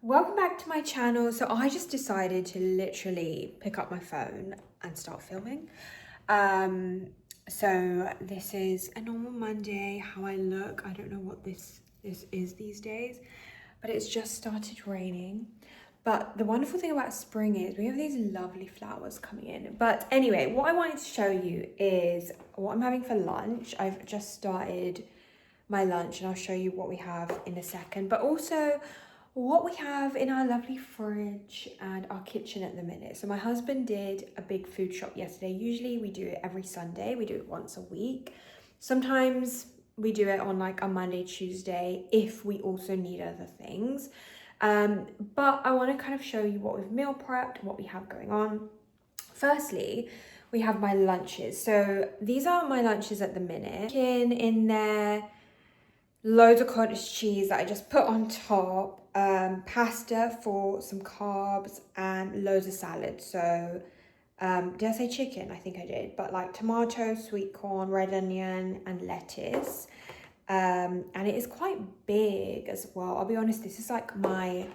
Welcome back to my channel. So I just decided to literally pick up my phone and start filming. So this is a normal Monday, how I look. I don't know what this is these days, but it's just started raining. But the wonderful thing about spring is we have these lovely flowers coming in. But anyway, what I wanted to show you is what I'm having for lunch. I've just started my lunch and I'll show you what we have in a second, but also what we have in our lovely fridge and our kitchen at the minute. So my husband did a big food shop yesterday. Usually we do it every Sunday. We do it once a week. Sometimes we do it on like a Monday, Tuesday, if we also need other things. But I want to kind of show you what we've meal prepped, what we have going on. Firstly, we have my lunches. So these are my lunches at the minute. Chicken in there, loads of cottage cheese that I just put on top, pasta for some carbs, and loads of salad. So did I say chicken? I think I did, but like tomato, sweet corn, red onion, and lettuce. And it is quite big as well. I'll be honest, this is like my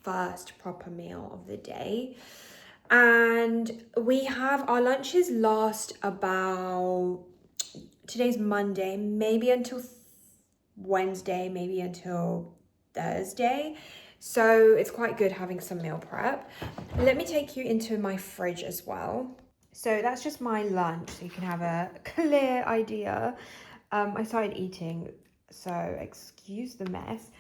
first proper meal of the day. And we have our lunches last about, today's Monday, maybe until Wednesday, maybe until Thursday. So it's quite good having some meal prep. Let me take you into my fridge as well. So that's just my lunch, so you can have a clear idea. I started eating, so excuse the mess.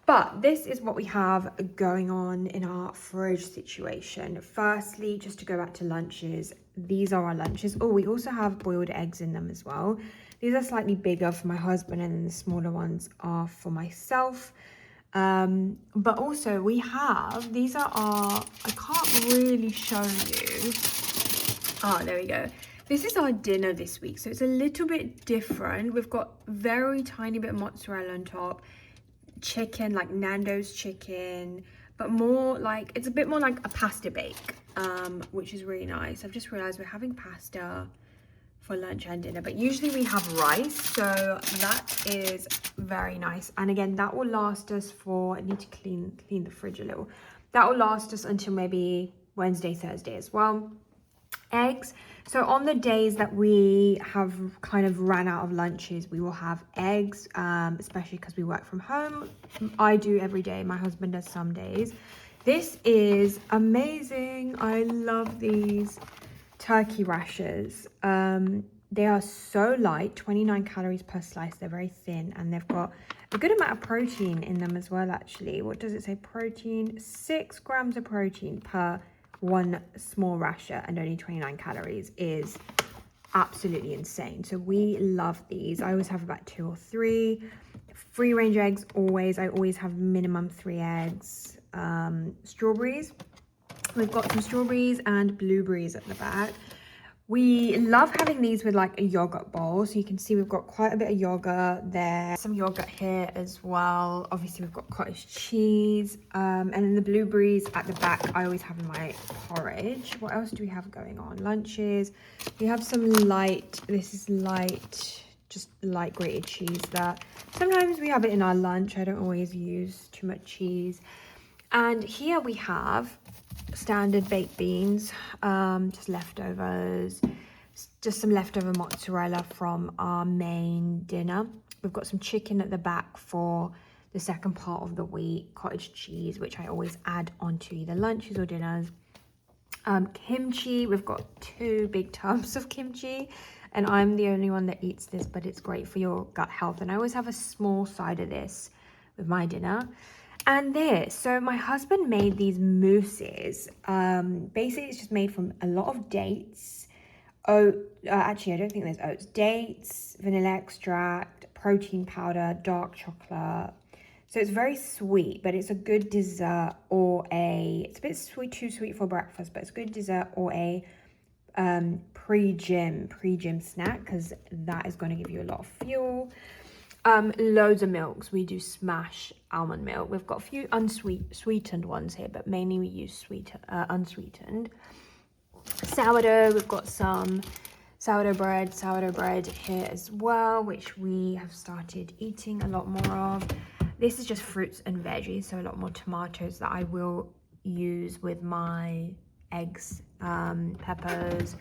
But this is what we have going on in our fridge situation. Firstly, just to go back to lunches, these are our lunches. Oh, we also have boiled eggs in them as well. These are slightly bigger for my husband, and then the smaller ones are for myself. But also we have, these are our, I can't really show you. Oh, there we go. This is our dinner this week, so it's a little bit different. We've got very tiny bit of mozzarella on top, chicken, like Nando's chicken, but more like, it's a bit more like a pasta bake, which is really nice. I've just realized we're having pasta for lunch and dinner, but usually we have rice, so that is very nice. And again, that will last us for, I need to clean the fridge a little. That will last us until maybe Wednesday, Thursday as well. Eggs. So on the days that we have kind of ran out of lunches, we will have eggs, especially because we work from home. I do every day. My husband does some days. This is amazing. I love these turkey rashers. They are so light, 29 calories per slice. They're very thin, and they've got a good amount of protein in them as well, actually. What does it say? Protein, 6 grams of protein per one small rasher, and only 29 calories is absolutely insane. So we love these. I always have about 2 or 3. Free range eggs, always. I always have minimum 3 eggs. Strawberries. We've got some strawberries and blueberries at the back. We love having these with like a yogurt bowl. So you can see we've got quite a bit of yogurt there. Some yogurt here as well. Obviously we've got cottage cheese. And then the blueberries at the back, I always have in my porridge. What else do we have going on? Lunches. We have some light, this is light, just light grated cheese that sometimes we have it in our lunch. I don't always use too much cheese. And here we have standard baked beans, just leftovers, just some leftover mozzarella from our main dinner. We've got some chicken at the back for the second part of the week, cottage cheese, which I always add onto either lunches or dinners. Kimchi, we've got 2 big tubs of kimchi, and I'm the only one that eats this, but it's great for your gut health. And I always have a small side of this with my dinner. And this, so my husband made these mousses. Basically it's just made from a lot of dates. Actually I don't think there's oats. Dates, vanilla extract, protein powder, dark chocolate. So it's very sweet, but it's a good dessert, or it's a bit sweet, too sweet for breakfast, but it's a good dessert or a pre-gym snack, because that is going to give you a lot of fuel. Loads of milks. We do Smash almond milk. We've got a few sweetened ones here, but mainly we use unsweetened. Sourdough, we've got some sourdough bread here as well, which we have started eating a lot more of. This is just fruits and veggies, so a lot more tomatoes that I will use with my eggs, peppers,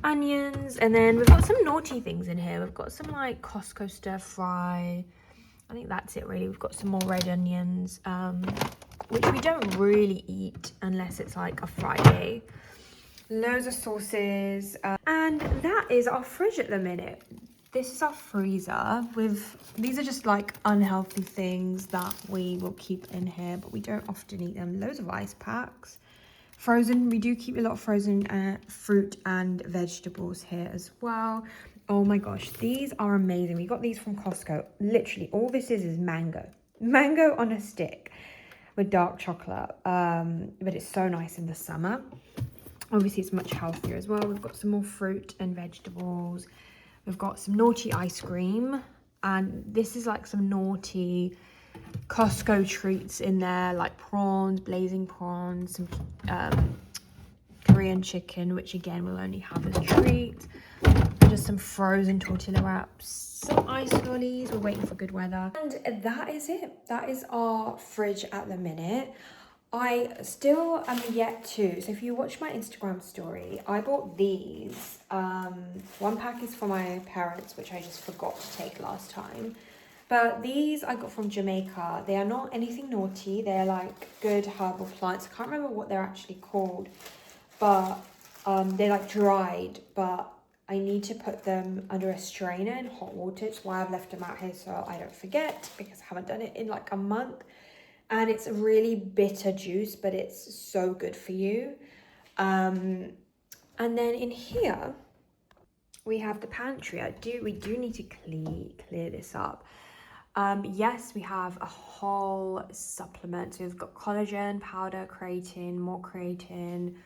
onions, and then we've got some naughty things in here. We've got some like Costco stir fry. I think that's it really. We've got some more red onions, which we don't really eat unless it's like a Friday. Loads of sauces, and that is our fridge at the minute. This is our freezer with, these are just like unhealthy things that we will keep in here, but we don't often eat them. Loads of ice packs. Frozen, we do keep a lot of frozen fruit and vegetables here as well. Oh my gosh, these are amazing. We got these from Costco. Literally, all this is mango. Mango on a stick with dark chocolate, but it's so nice in the summer. Obviously, it's much healthier as well. We've got some more fruit and vegetables. We've got some naughty ice cream, and this is like some naughty Costco treats in there, like prawns, blazing prawns, some Korean chicken, which again we'll only have as a treat. Just some frozen tortilla wraps, some ice lollies. We're waiting for good weather, and that is it. That is our fridge at the minute. I still am yet to, so if you watch my Instagram story, I bought these. One pack is for my parents, which I just forgot to take last time. But these I got from Jamaica. They are not anything naughty. They're like good herbal plants. I can't remember what they're actually called, but they're like dried, but I need to put them under a strainer in hot water. It's why I've left them out here so I don't forget, because I haven't done it in like a month. And it's a really bitter juice, but it's so good for you. And then in here, we have the pantry. We do need to clear this up. Yes, we have a whole supplement. So we've got collagen, powder, creatine, more creatine,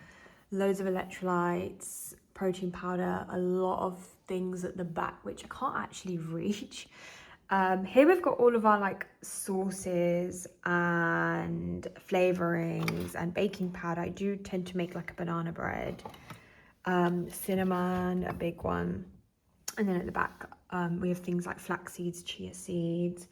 loads of electrolytes, protein powder, a lot of things at the back, which I can't actually reach. Here we've got all of our like sauces and flavorings and baking powder. I do tend to make like a banana bread, cinnamon, a big one. And then at the back, we have things like flax seeds, chia seeds,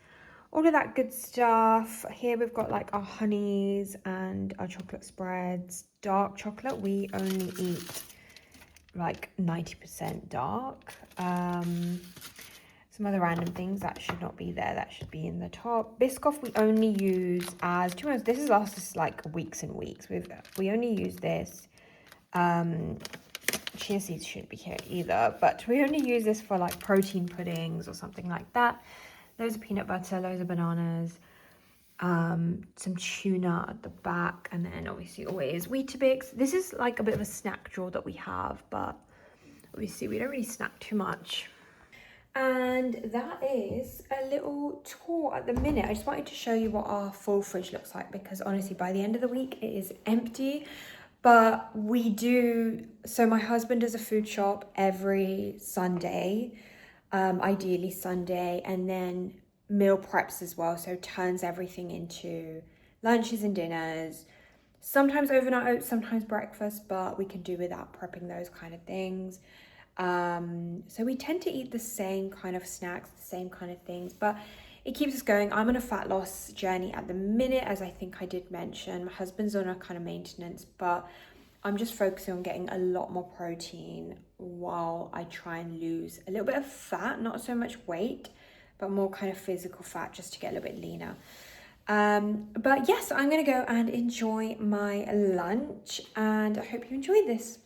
all of that good stuff. Here we've got like our honeys and our chocolate spreads. Dark chocolate, we only eat like 90% dark. Some other random things that should not be there, that should be in the top. Biscoff we only use as, to be honest, this has lasted us like weeks and weeks. We only use this. Chia seeds shouldn't be here either, but we only use this for like protein puddings or something like that. Loads of peanut butter, loads of bananas, some tuna at the back, and then obviously always Weetabix. This is like a bit of a snack drawer that we have, but obviously we don't really snack too much. And that is a little tour at the minute. I just wanted to show you what our full fridge looks like, because honestly by the end of the week it is empty. But we do, so my husband does a food shop every Sunday, ideally Sunday, and then meal preps as well. So turns everything into lunches and dinners, sometimes overnight oats, sometimes breakfast, but we can do without prepping those kind of things. So we tend to eat the same kind of snacks, the same kind of things, but it keeps us going. I'm on a fat loss journey at the minute, as I think I did mention. My husband's on a kind of maintenance, but I'm just focusing on getting a lot more protein while I try and lose a little bit of fat, not so much weight, but more kind of physical fat, just to get a little bit leaner. But yes, I'm gonna go and enjoy my lunch, and I hope you enjoyed this.